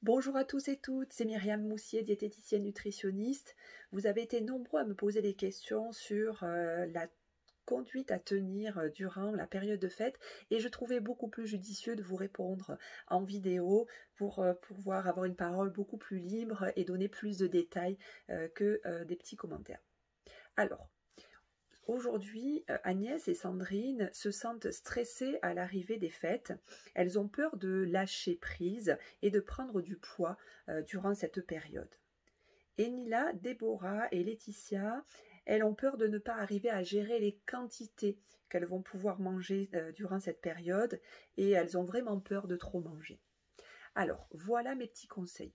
Bonjour à tous et toutes, c'est Myriam Moussier, diététicienne nutritionniste. Vous avez été nombreux à me poser des questions sur la conduite à tenir durant la période de fête et je trouvais beaucoup plus judicieux de vous répondre en vidéo pour pouvoir avoir une parole beaucoup plus libre et donner plus de détails que des petits commentaires. Alors, aujourd'hui, Agnès et Sandrine se sentent stressées à l'arrivée des fêtes. Elles ont peur de lâcher prise et de prendre du poids durant cette période. Enila, Déborah et Laetitia, elles ont peur de ne pas arriver à gérer les quantités qu'elles vont pouvoir manger durant cette période et elles ont vraiment peur de trop manger. Alors, voilà mes petits conseils.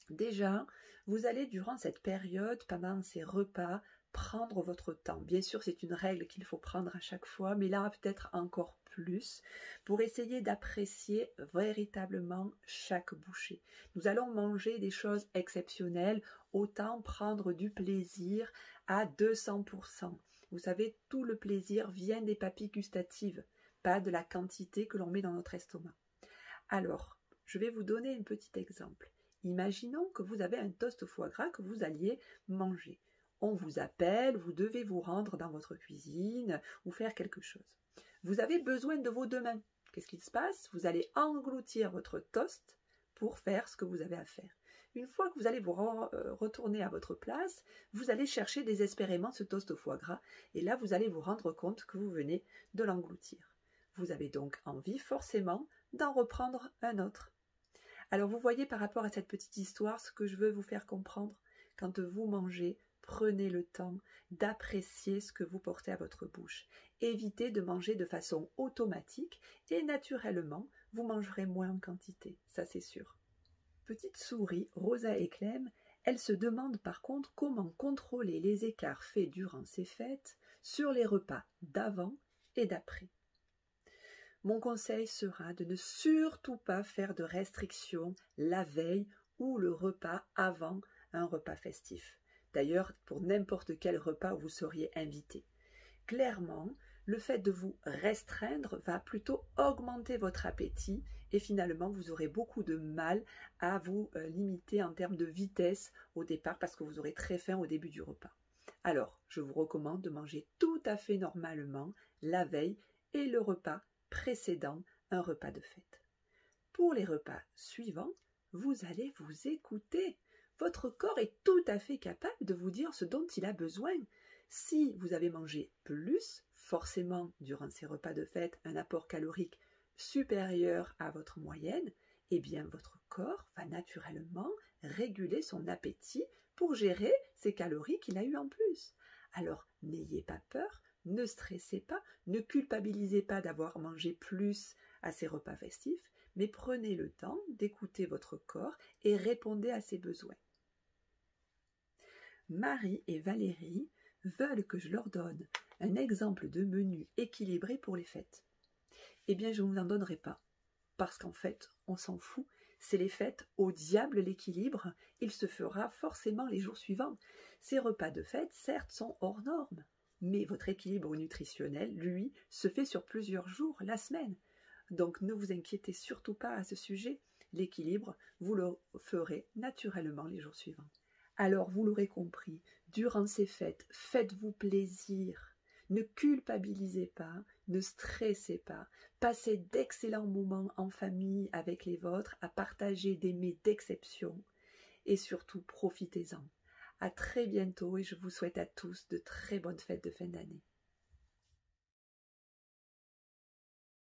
Déjà, vous allez durant cette période, pendant ces repas, prendre votre temps. Bien sûr, c'est une règle qu'il faut prendre à chaque fois, mais là, peut-être encore plus, pour essayer d'apprécier véritablement chaque bouchée. Nous allons manger des choses exceptionnelles, autant prendre du plaisir à 200%. Vous savez, tout le plaisir vient des papilles gustatives, pas de la quantité que l'on met dans notre estomac. Alors, je vais vous donner un petit exemple. Imaginons que vous avez un toast au foie gras que vous alliez manger. On vous appelle, vous devez vous rendre dans votre cuisine ou faire quelque chose. Vous avez besoin de vos deux mains. Qu'est-ce qui se passe? Vous allez engloutir votre toast pour faire ce que vous avez à faire. Une fois que vous allez vous retourner à votre place, vous allez chercher désespérément ce toast au foie gras et là vous allez vous rendre compte que vous venez de l'engloutir. Vous avez donc envie forcément d'en reprendre un autre. Alors vous voyez par rapport à cette petite histoire ce que je veux vous faire comprendre. Quand vous mangez, prenez le temps d'apprécier ce que vous portez à votre bouche. Évitez de manger de façon automatique et naturellement, vous mangerez moins en quantité, ça c'est sûr. Petite souris, Rosa et Clem, elles se demandent par contre comment contrôler les écarts faits durant ces fêtes sur les repas d'avant et d'après. Mon conseil sera de ne surtout pas faire de restrictions la veille ou le repas avant un repas festif. D'ailleurs, pour n'importe quel repas où vous seriez invité. Clairement, le fait de vous restreindre va plutôt augmenter votre appétit et finalement, vous aurez beaucoup de mal à vous limiter en termes de vitesse au départ parce que vous aurez très faim au début du repas. Alors, je vous recommande de manger tout à fait normalement la veille et le repas précédant un repas de fête. Pour les repas suivants, vous allez vous écouter. Votre corps est tout à fait capable de vous dire ce dont il a besoin. Si vous avez mangé plus, forcément, durant ces repas de fête, un apport calorique supérieur à votre moyenne, eh bien votre corps va naturellement réguler son appétit pour gérer ces calories qu'il a eues en plus. Alors, n'ayez pas peur, ne stressez pas, ne culpabilisez pas d'avoir mangé plus à ces repas festifs, mais prenez le temps d'écouter votre corps et répondez à ses besoins. Marie et Valérie veulent que je leur donne un exemple de menu équilibré pour les fêtes. Eh bien, je ne vous en donnerai pas, parce qu'en fait, on s'en fout. C'est les fêtes, au diable l'équilibre, il se fera forcément les jours suivants. Ces repas de fête, certes, sont hors normes, mais votre équilibre nutritionnel, lui, se fait sur plusieurs jours, la semaine. Donc ne vous inquiétez surtout pas à ce sujet, l'équilibre, vous le ferez naturellement les jours suivants. Alors vous l'aurez compris, durant ces fêtes, faites-vous plaisir. Ne culpabilisez pas, ne stressez pas, passez d'excellents moments en famille avec les vôtres à partager des mets d'exception et surtout profitez-en. À très bientôt et je vous souhaite à tous de très bonnes fêtes de fin d'année.